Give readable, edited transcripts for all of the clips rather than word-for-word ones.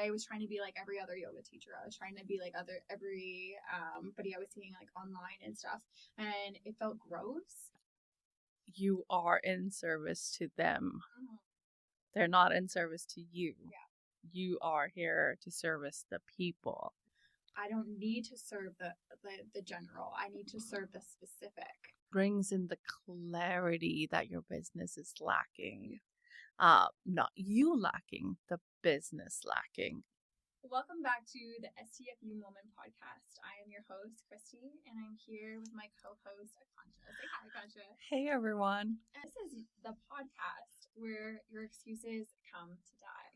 I was trying to be like every other yoga teacher. I was trying to be like everybody I was seeing like online and stuff, and it felt gross. You are in service to them. Mm-hmm. They're not in service to you. Yeah. You are here to service the people. I don't need to serve the general. I need to serve the specific. Brings in the clarity that your business is lacking. Not you lacking, the business lacking. Welcome back to the STFU Moment Podcast. I am your host, Kristy, and I'm here with my co-host, Akansha. Say hi, Akansha. Hey, everyone. This is the podcast where your excuses come to die.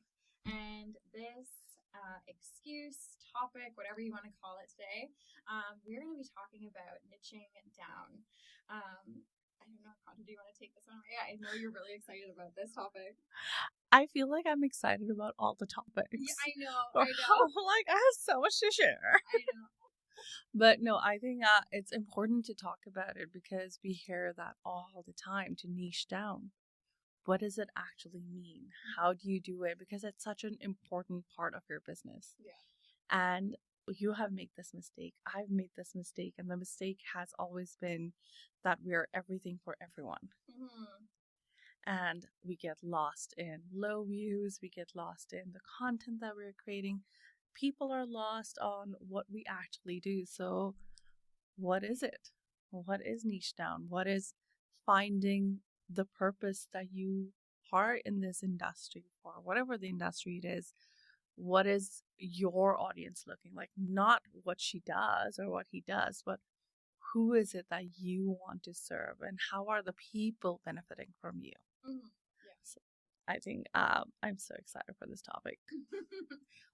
And this excuse, topic, whatever you want to call it today, we're going to be talking about niching down. I don't know, Akansha, do you want to take this one? Yeah, I know you're really excited about this topic. I feel like I'm excited about all the topics. Yeah, I know. Like, I have so much to share. I know. But no, I think it's important to talk about it because we hear that all the time, to niche down. What does it actually mean? How do you do it? Because it's such an important part of your business. Yeah. And you have made this mistake. I've made this mistake. And the mistake has always been that we are everything for everyone. Mm-hmm. And we get lost in low views. We get lost in the content that we're creating. People are lost on what we actually do. So what is it? What is niche down? What is finding the purpose that you are in this industry for? Whatever the industry it is, what is your audience looking like? Not what she does or what he does, but who is it that you want to serve, and how are the people benefiting from you? Mm-hmm. Yeah. So I think I'm so excited for this topic.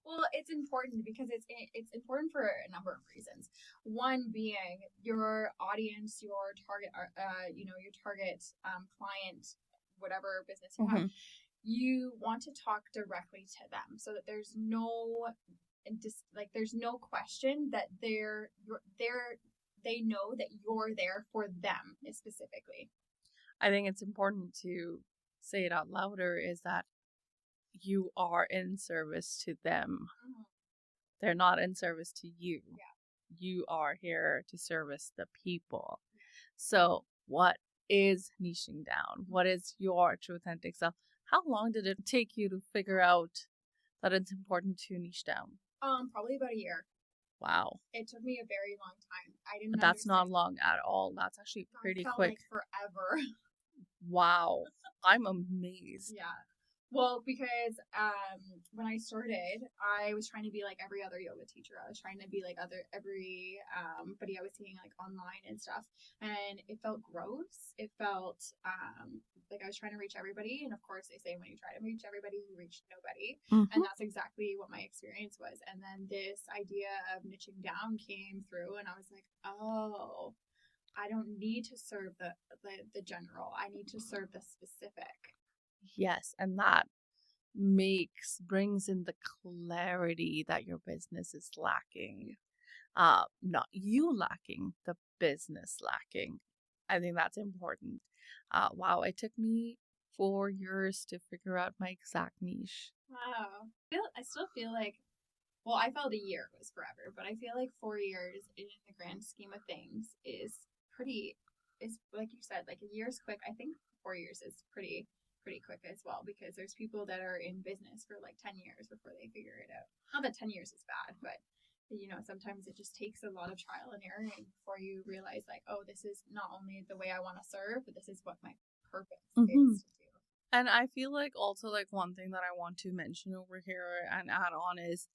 Well, it's important because it's important for a number of reasons. One being your audience, your target, your target client, whatever business you have. You want to talk directly to them so that there's no question that they know that you're there for them specifically. I think it's important to say it out louder, is that you are in service to them. Mm-hmm. They're not in service to you. Yeah. You are here to service the people. Yeah. So what is niching down? What is your true authentic self? How long did it take you to figure out that it's important to niche down? Probably about a year. Wow. It took me a very long time. I didn't. That's not long at all. That's actually pretty quick. Like forever. Wow. I'm amazed. Yeah. Well, because when I started, I was trying to be like every other yoga teacher. I was trying to be like everybody I was seeing like online and stuff, and it felt gross. It felt like I was trying to reach everybody, and of course they say when you try to reach everybody, you reach nobody, and that's exactly what my experience was. And then this idea of niching down came through, and I was like, oh, I don't need to serve the general. I need to serve the specific. Yes, and that brings in the clarity that your business is lacking. Not you lacking, the business lacking. I think that's important. Wow, it took me 4 years to figure out my exact niche. Wow. I still feel like, well, I felt a year was forever, but I feel like 4 years in the grand scheme of things is like you said, like a year's quick. I think 4 years is pretty quick as well, because there's people that are in business for like 10 years before they figure it out. Not that 10 years is bad, but sometimes it just takes a lot of trial and error before you realize like, oh, this is not only the way I want to serve, but this is what my purpose is to do. And I feel like also like one thing that I want to mention over here and add on is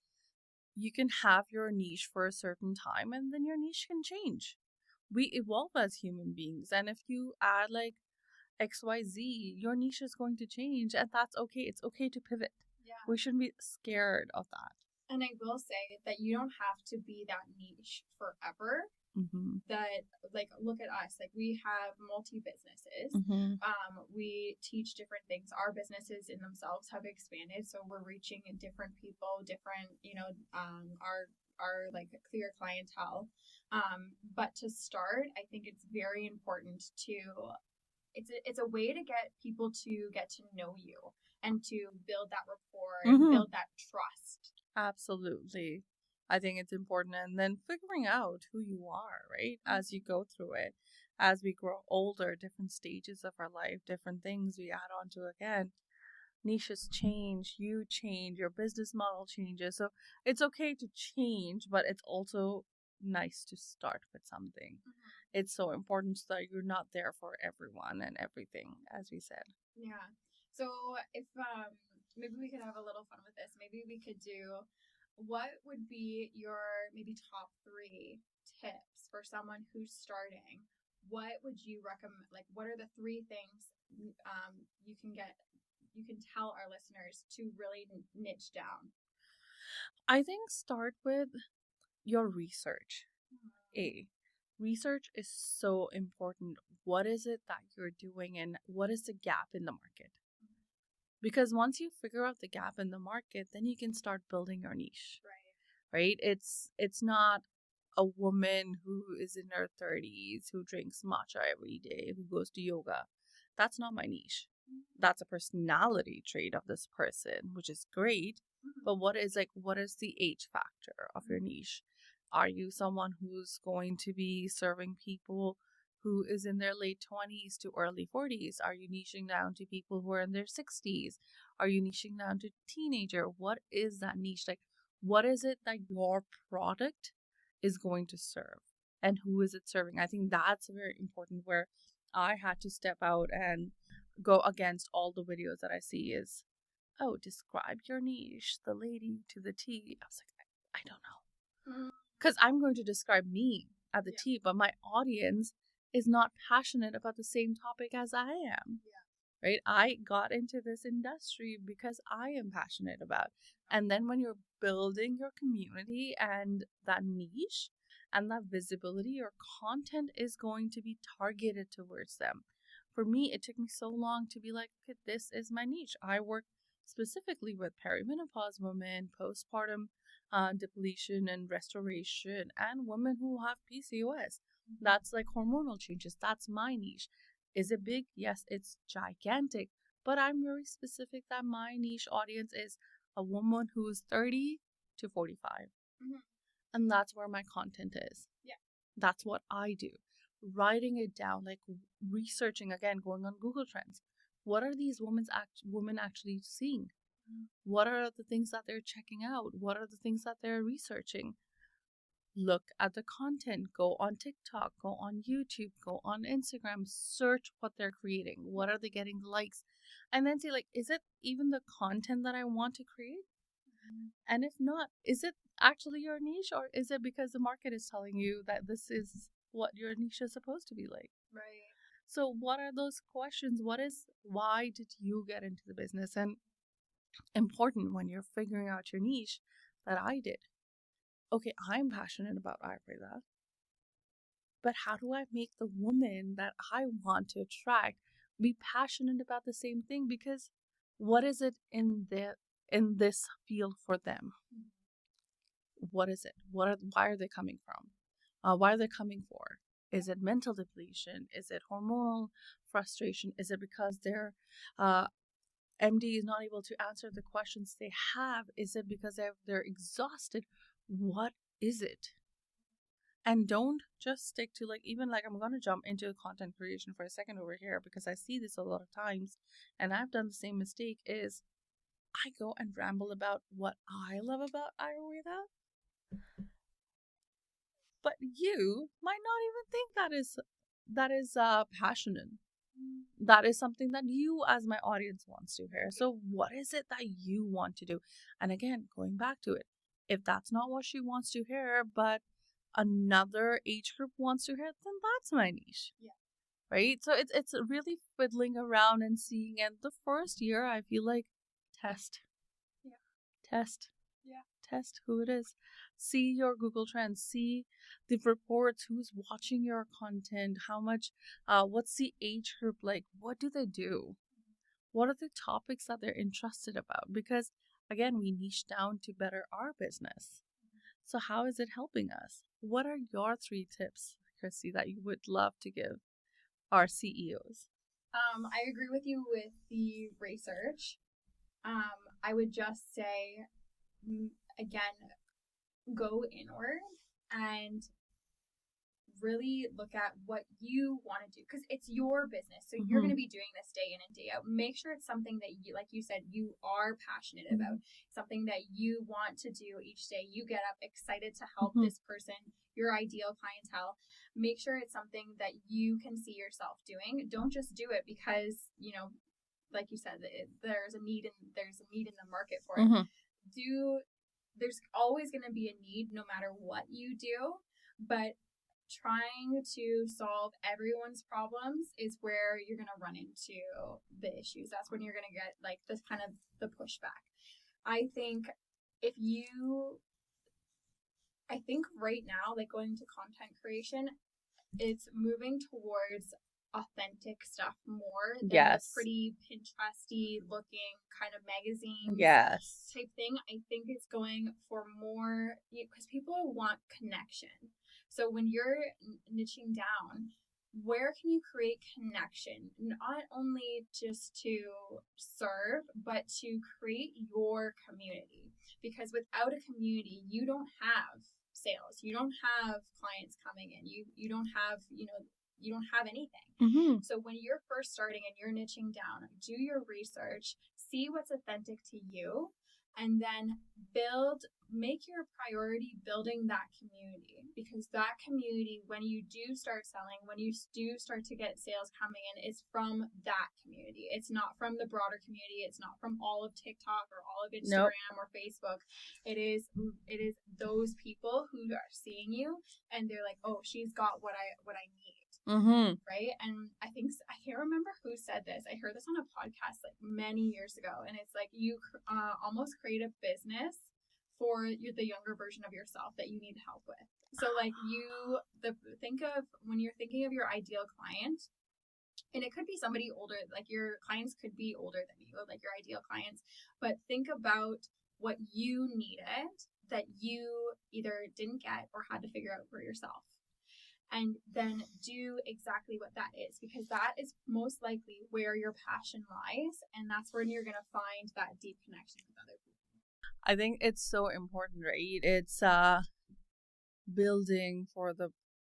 you can have your niche for a certain time and then your niche can change. We evolve as human beings, and if you add like XYZ, your niche is going to change, and that's okay. It's okay to pivot. Yeah. We shouldn't be scared of that. And I will say that you don't have to be that niche forever. Mm-hmm. That, like, look at us. Like, we have multi-businesses. Mm-hmm. We teach different things. Our businesses in themselves have expanded, so we're reaching different people, different, our like clear clientele. But to start, I think it's very important to. It's a way to get people to get to know you and to build that rapport and build that trust. Absolutely. I think it's important. And then figuring out who you are, right? As you go through it, as we grow older, different stages of our life, different things we add on to again. Niches change, you change, your business model changes. So it's okay to change, but it's also nice to start with something. It's so important so that you're not there for everyone and everything, as we said. Yeah. So if maybe we could have a little fun with this. Maybe we could do, what would be your maybe top 3 tips for someone who's starting? What would you recommend? Like, what are the 3 things you can tell our listeners to really niche down? I think start with your research. Research is so important. What is it that you're doing and what is the gap in the market? Because once you figure out the gap in the market, then you can start building your niche. Right? It's not a woman who is in her 30s who drinks matcha every day, who goes to yoga. That's not my niche. That's a personality trait of this person, which is great. But what is the age factor of your niche? Are you someone who's going to be serving people who is in their late 20s to early 40s? Are you niching down to people who are in their 60s? Are you niching down to teenager? What is that niche? Like, what is it that your product is going to serve? And who is it serving? I think that's very important, where I had to step out and go against all the videos that I see is, oh, describe your niche, the lady to the T. I was like, I don't know. Because I'm going to describe me at the T, but my audience is not passionate about the same topic as I am. Right? I got into this industry because I am passionate about. And then when you're building your community and that niche and that visibility, your content is going to be targeted towards them. For me, it took me so long to be like, okay, this is my niche. I work specifically with perimenopause women, postpartum depletion and restoration, and women who have PCOS. That's like hormonal changes. That's my niche. Is it big? Yes, it's gigantic. But I'm very specific that my niche audience is a woman who is 30 to 45. And that's where my content is. That's what I do. Writing it down, like researching again, going on Google Trends. What are these women actually seeing? What are the things that they're checking out? What are the things that they're researching? Look at the content. Go on TikTok, go on YouTube, go on Instagram, search what they're creating. What are they getting likes? And then say, like, is it even the content that I want to create? And if not, is it actually your niche, or is it because the market is telling you that this is what your niche is supposed to be like? Right. So what are those questions? Why did you get into the business? And important when you're figuring out your niche that I did. Okay, I'm passionate about Ayurveda, but how do I make the woman that I want to attract be passionate about the same thing? Because what is it in this field for them? What is it? Why are they coming from? Why are they coming for? Is it mental depletion? Is it hormonal frustration? Is it because their MD is not able to answer the questions they have? Is it because they're exhausted? What is it? And don't just stick to I'm going to jump into content creation for a second over here, because I see this a lot of times and I've done the same mistake, is I go and ramble about what I love about Ayurveda. But you might not even think that is passionate. That is something that you as my audience wants to hear. So what is it that you want to do? And again, going back to it, if that's not what she wants to hear, but another age group wants to hear it, then that's my niche. Right? So it's really fiddling around and seeing. And the first year, I feel like test. Test who it is. See your Google Trends. See the reports. Who's watching your content? How much? What's the age group like? What do they do? What are the topics that they're interested about? Because again, we niche down to better our business. So how is it helping us? What are your 3 tips, Kristy, that you would love to give our CEOs? I agree with you with the research. I would just say again, go inward and really look at what you want to do, because it's your business. So you're going to be doing this day in and day out. Make sure it's something that you, like you said, you are passionate about, something that you want to do each day. You get up excited to help this person, your ideal clientele. Make sure it's something that you can see yourself doing. Don't just do it because, you know, like you said, there's a need in the market for it. There's always going to be a need no matter what you do, but trying to solve everyone's problems is where you're going to run into the issues. That's when you're going to get like this kind of the pushback. I think right now, like going to content creation, it's moving towards authentic stuff more than the pretty Pinteresty looking kind of magazine type thing. I think it's going for more, because people want connection. So when you're niching down, where can you create connection? Not only just to serve, but to create your community. Because without a community, you don't have sales. You don't have clients coming in. You don't have, you don't have anything. So when you're first starting and you're niching down, do your research, see what's authentic to you, and then make your priority building that community, because that community, when you do start selling, when you do start to get sales coming in, is from that community. It's not from the broader community. It's not from all of TikTok or all of Instagram or Facebook. It is those people who are seeing you and they're like, oh, she's got what I need. Right? And I can't remember who said this. I heard this on a podcast like many years ago, and it's like you almost create a business for the younger version of yourself that you need help with. So like think of when you're thinking of your ideal client, and it could be somebody older, like your clients could be older than you, like your ideal clients, but think about what you needed that you either didn't get or had to figure out for yourself. And then do exactly what that is, because that is most likely where your passion lies, and that's when you're going to find that deep connection with other people. I think it's so important, right? It's building for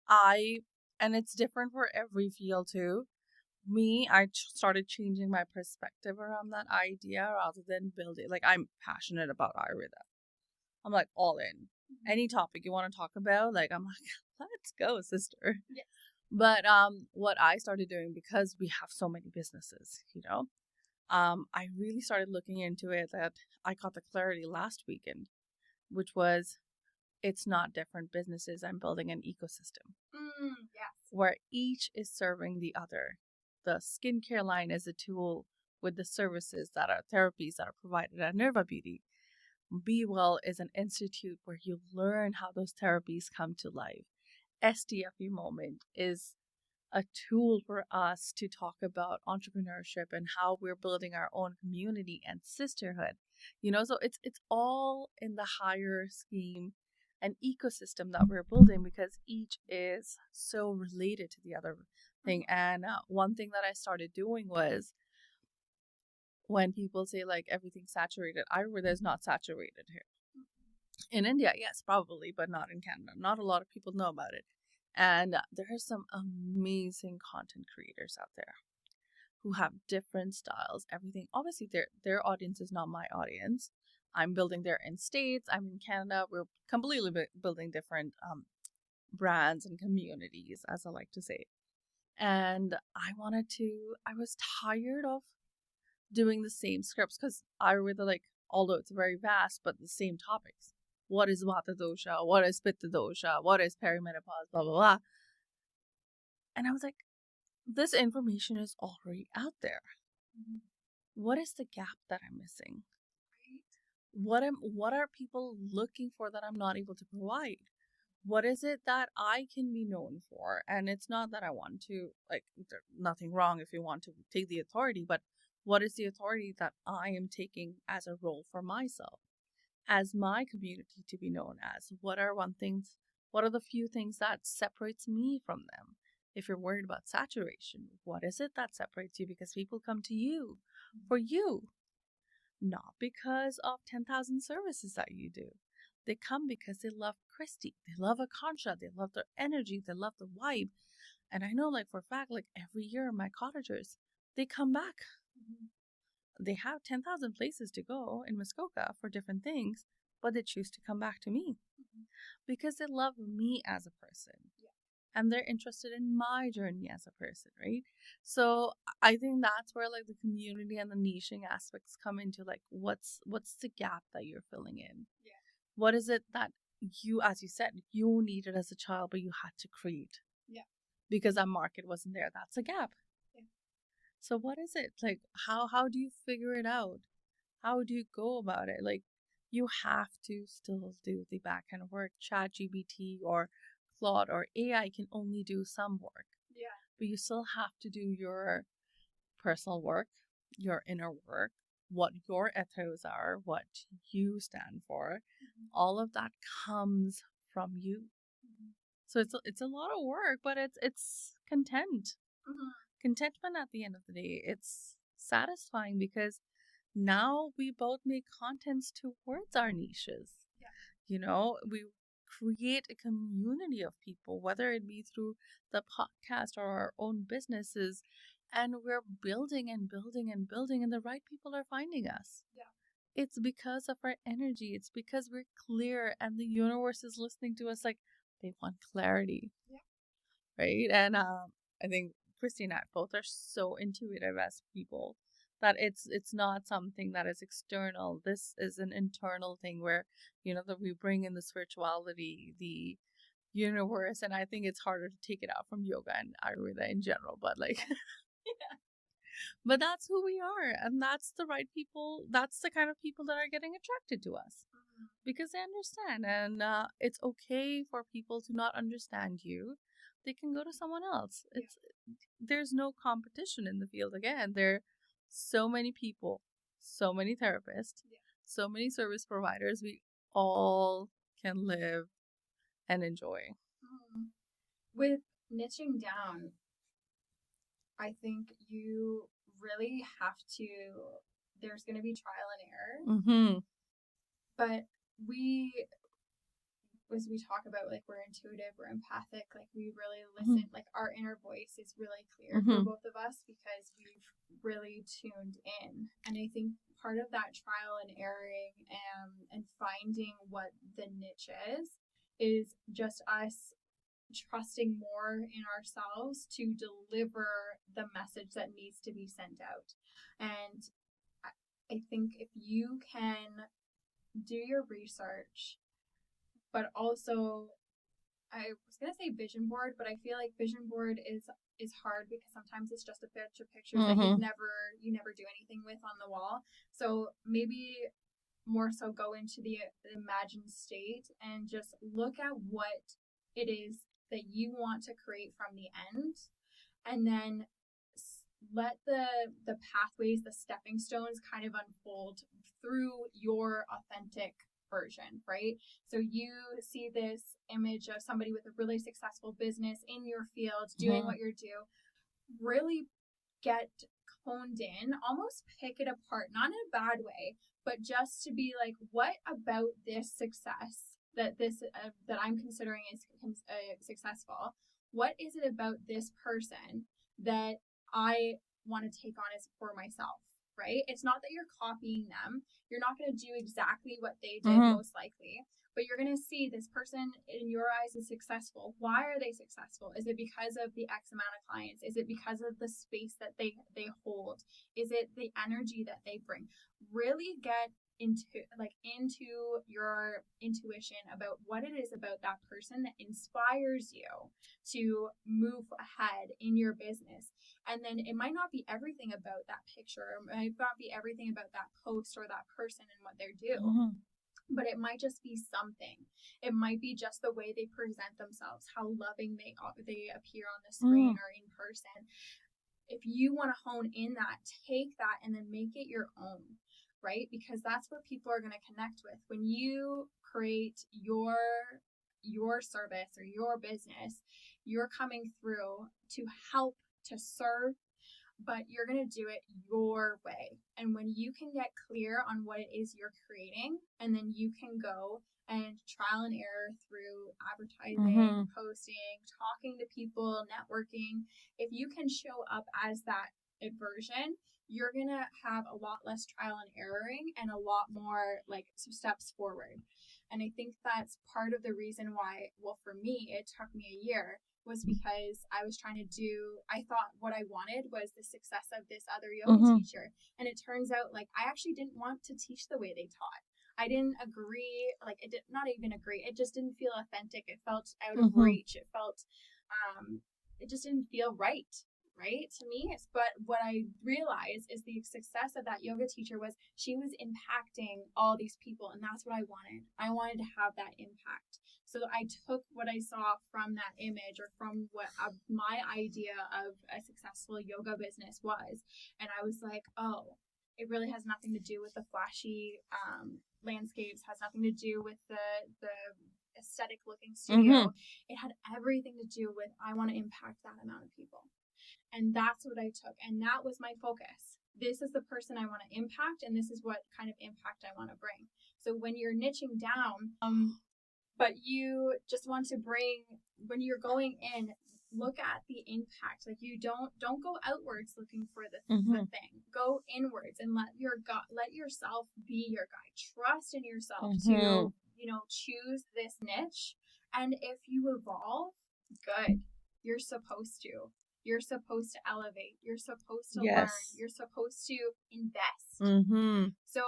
and it's different for every field too. I started changing my perspective around that idea rather than building. Like, I'm passionate about Ayurveda. I'm like all in. Any topic you want to talk about, like I'm like, let's go, sister. Yes. But what I started doing, because we have so many businesses, I really started looking into it. That I got the clarity last weekend, which was, it's not different businesses. I'm building an ecosystem where each is serving the other. The skincare line is a tool with the services that are therapies that are provided at Nerva Beauty. Be Well is an institute where you learn how those therapies come to life. STFU Moment is a tool for us to talk about entrepreneurship and how we're building our own community and sisterhood. So it's all in the higher scheme and ecosystem that we're building, because each is so related to the other thing. And one thing that I started doing was, when people say like everything's saturated, Ayurveda is not saturated here. In India, yes, probably, but not in Canada. Not a lot of people know about it. And there are some amazing content creators out there who have different styles, everything. Obviously, their audience is not my audience. I'm building there in States. I'm in Canada. We're completely building different brands and communities, as I like to say. And I was tired of doing the same scripts, because Ayurveda, like, although it's very vast, but the same topics. What is Vata dosha? What is Pitta dosha? What is perimenopause? Blah, blah, blah. And I was like, this information is already out there. What is the gap that I'm missing? What are people looking for that I'm not able to provide? What is it that I can be known for? And it's not that I want to, like, there's nothing wrong if you want to take the authority, but what is the authority that I am taking as a role for myself, as my community to be known as? What are the few things that separates me from them? If you're worried about saturation, what is it that separates you? Because people come to you for you, not because of 10,000 services that you do. They come because they love Kristy. They love Akansha. They love their energy. They love the vibe. And I know, like, for a fact, like, every year my cottagers, they come back. Mm-hmm. They have 10,000 places to go in Muskoka for different things, but they choose to come back to me because they love me as a person. Yeah. And they're interested in my journey as a person, right? So I think that's where, like, the community and the niching aspects come into, like, what's the gap that you're filling in? Yeah. What is it that you, as you said, you needed as a child, but you had to create? Yeah. Because that market wasn't there. That's a gap. Yeah. So what is it? Like, how do you figure it out? How do you go about it? Like, you have to still do the back end work. ChatGPT or Claude or AI can only do some work. Yeah. But you still have to do your personal work, your inner work, what your ethos are, what you stand for. Mm-hmm. All of that comes from you. Mm-hmm. So it's a lot of work, but it's content. Mm-hmm. Contentment at the end of the day. It's satisfying because now we both make contents towards our niches. Yeah. You know, we create a community of people, whether it be through the podcast or our own businesses, and we're building and building and building, and the right people are finding us. Yeah. It's because of our energy. It's because we're clear, and the universe is listening to us like they want clarity. Yeah. Right? And I think Kristy and I both are so intuitive as people that it's not something that is external. This is an internal thing where, you know, that we bring in the spirituality, the universe, and I think it's harder to take it out from yoga and Ayurveda in general, but like Yeah. But that's who we are, and that's the right people. That's the kind of people that are getting attracted to us because they understand, and it's okay for people to not understand you. They can go to someone else. There's no competition in the field. Again, there are so many people, so many therapists, so many service providers. We all can live and enjoy. With niching down, I think you really have to, there's going to be trial and error. Mm-hmm. But as we talk about, like, we're intuitive, we're empathic, like, we really listen, like, our inner voice is really clear for both of us because we've really tuned in. And I think part of that trial and erroring and finding what the niche is just us trusting more in ourselves to deliver the message that needs to be sent out. And I think if you can do your research, but also, I was going to say vision board, but I feel like vision board is hard because sometimes it's just a bunch of pictures that you never do anything with on the wall. So maybe more so go into the imagined state and just look at what it is that you want to create from the end, and then let the pathways, the stepping stones kind of unfold through your authentic version, right? So you see this image of somebody with a really successful business in your field doing what you're doing, really get honed in, almost pick it apart, not in a bad way, but just to be like, what about this success that I'm considering is successful? What is it about this person that I want to take on as for myself, right? It's not that you're copying them. You're not going to do exactly what they did, most likely, but you're going to see this person in your eyes is successful. Why are they successful? Is it because of the X amount of clients? Is it because of the space that they hold? Is it the energy that they bring? Really get into your intuition about what it is about that person that inspires you to move ahead in your business. And then it might not be everything about that picture, it might not be everything about that post or that person and what they're doing. But it might just be something. It might be just the way they present themselves, how loving they appear on the screen or in person. If you want to hone in that, take that and then make it your own, right? Because that's what people are going to connect with. When you create your service or your business, you're coming through to help, to serve, but you're going to do it your way. And when you can get clear on what it is you're creating, and then you can go and trial and error through advertising, posting, talking to people, networking. If you can show up as that version, you're going to have a lot less trial and erroring and a lot more like steps forward. And I think that's part of the reason why, well, for me, it took me a year, was because I was trying to I thought what I wanted was the success of this other yoga teacher. And it turns out like I actually didn't want to teach the way they taught. I didn't agree, like it did not even agree. It just didn't feel authentic. It felt out of reach. It felt, it just didn't feel right to me. But what I realized is the success of that yoga teacher was she was impacting all these people. And that's what I wanted. I wanted to have that impact. So I took what I saw from that image, or from what my idea of a successful yoga business was. And I was like, oh, it really has nothing to do with the flashy landscapes, has nothing to do with the aesthetic looking studio. It had everything to do with, I want to impact that amount of people. And that's what I took. And that was my focus. This is the person I want to impact, and this is what kind of impact I want to bring. So when you're niching down, but you just want to bring, when you're going in, look at the impact. Like you don't go outwards looking for the thing. Go inwards and let yourself be your guide. Trust in yourself to, choose this niche. And if you evolve, good. You're supposed to. You're supposed to elevate. You're supposed to learn. You're supposed to invest. So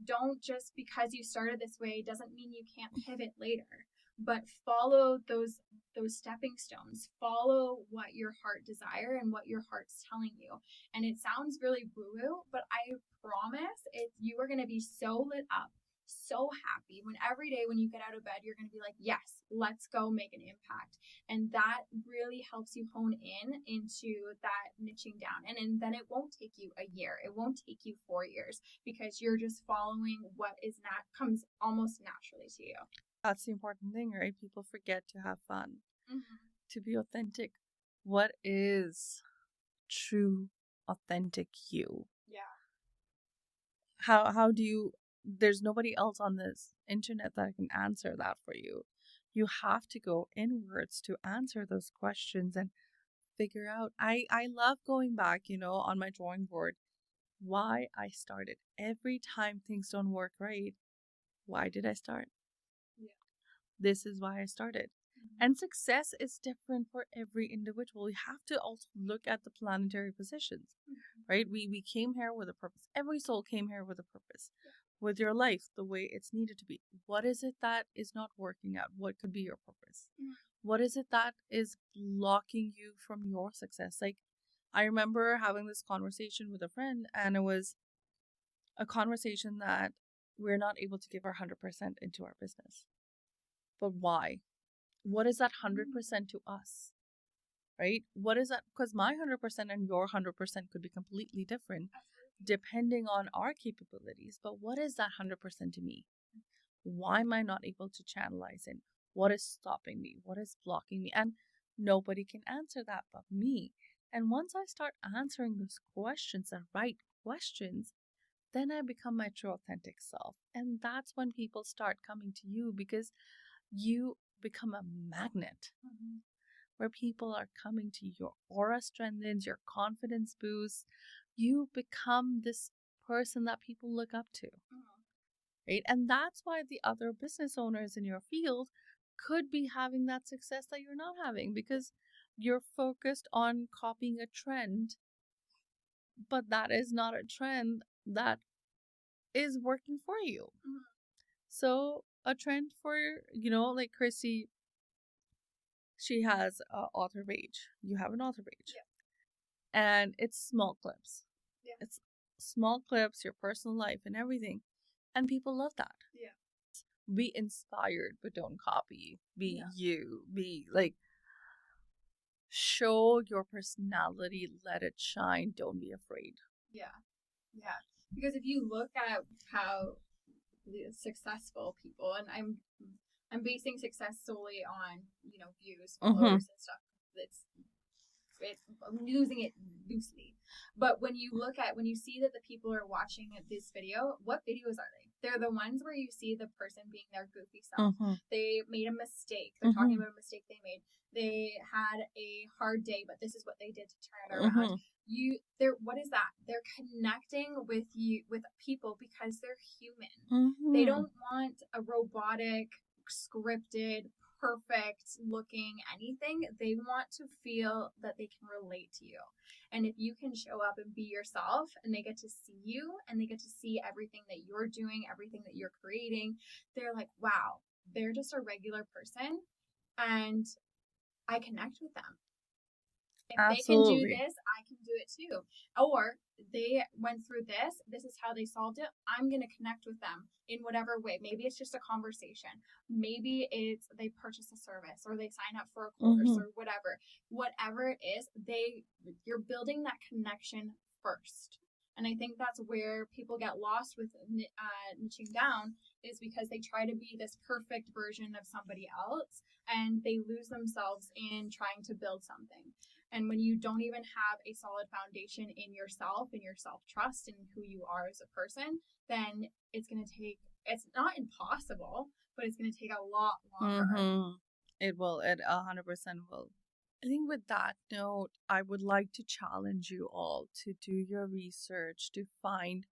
don't, just because you started this way doesn't mean you can't pivot later. But follow those stepping stones. Follow what your heart desire and what your heart's telling you. And it sounds really woo-woo, but I promise you are going to be so lit up, so happy when every day when you get out of bed, you're going to be like, yes, let's go make an impact. And that really helps you hone into that niching down. And then it won't take you a year. It won't take you 4 years, because you're just following what comes almost naturally to you. That's the important thing, right? People forget to have fun, to be authentic. What is true, authentic you? Yeah. How do you, there's nobody else on this internet that can answer that for you. You have to go inwards to answer those questions and figure out. I love going back, on my drawing board, why I started. Every time things don't work right, why did I start? This is why I started. And success is different for every individual. We have to also look at the planetary positions, right? We came here with a purpose. Every soul came here with a purpose. With your life, the way it's needed to be. What is it that is not working out? What could be your purpose? What is it that is blocking you from your success? Like, I remember having this conversation with a friend, and it was a conversation that we're not able to give our 100% into our business. But why? What is that 100% to us? Right? What is that? Because my 100% and your 100% could be completely different depending on our capabilities. But what is that 100% to me? Why am I not able to channelize it? What is stopping me? What is blocking me? And nobody can answer that but me. And once I start answering those questions, the right questions, then I become my true authentic self. And that's when people start coming to you, because you become a magnet where people are coming to you. Your aura strengthens, your confidence boosts. You become this person that people look up to. Right? And that's why the other business owners in your field could be having that success that you're not having, because you're focused on copying a trend, but that is not a trend that is working for you. So a trend for, like Kristy, she has an author page. You have an author page. And it's small clips. It's small clips, your personal life and everything. And people love that. Be inspired, but don't copy. Be you. Be like, show your personality, let it shine. Don't be afraid. Because if you look at how the successful people, and I'm basing success solely on, views, followers and stuff. It's I'm using it loosely. But when you see that the people are watching this video, what videos are they? They're the ones where you see the person being their goofy self. They made a mistake. They're talking about a mistake they made. They had a hard day, but this is what they did to turn it around. What is that? They're connecting with people because they're human. They don't want a robotic, scripted, perfect looking anything. They want to feel that they can relate to you. And if you can show up and be yourself, and they get to see you, and they get to see everything that you're doing, everything that you're creating, they're like, wow, they're just a regular person, and I connect with them. If they can do this, I can do it too. Or they went through this. This is how they solved it. I'm going to connect with them in whatever way. Maybe it's just a conversation. Maybe it's they purchase a service, or they sign up for a course, or whatever. Whatever it is, you're building that connection first. And I think that's where people get lost with niching down, is because they try to be this perfect version of somebody else, and they lose themselves in trying to build something. And when you don't even have a solid foundation in yourself, and your self-trust, and who you are as a person, then it's not impossible, but it's going to take a lot longer. It will. It 100% will. I think with that note, I would like to challenge you all to do your research, to find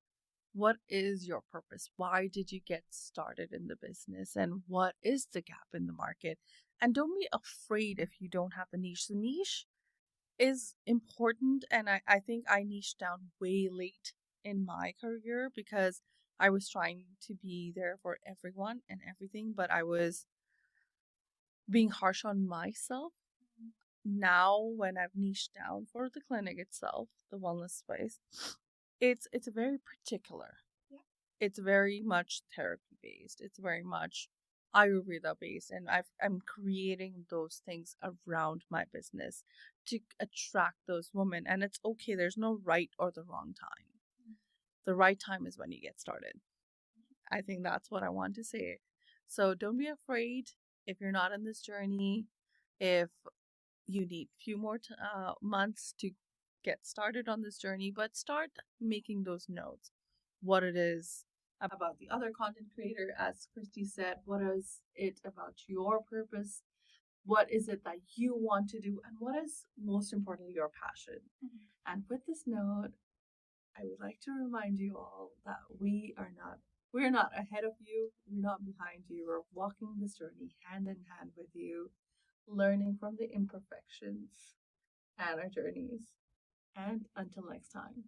what is your purpose. Why did you get started in the business, and what is the gap in the market? And don't be afraid if you don't have the niche. The niche is important, and I think I niched down way late in my career because I was trying to be there for everyone and everything, but I was being harsh on myself. Now, when I've niched down for the clinic itself, the wellness space, it's very particular. Yeah. It's very much therapy based. It's very much Ayurveda based, and I'm creating those things around my business to attract those women. And it's okay. There's no right or the wrong time. The right time is when you get started. I think that's what I want to say. So don't be afraid if you're not in this journey. If you need a few more months to get started on this journey, but start making those notes. What it is about the other content creator, as Kristy said, what is it about your purpose? What is it that you want to do? And what is most importantly your passion? And with this note, I would like to remind you all that we're not ahead of you, we're not behind you, we're walking this journey hand in hand with you, learning from the imperfections and our journeys. And until next time.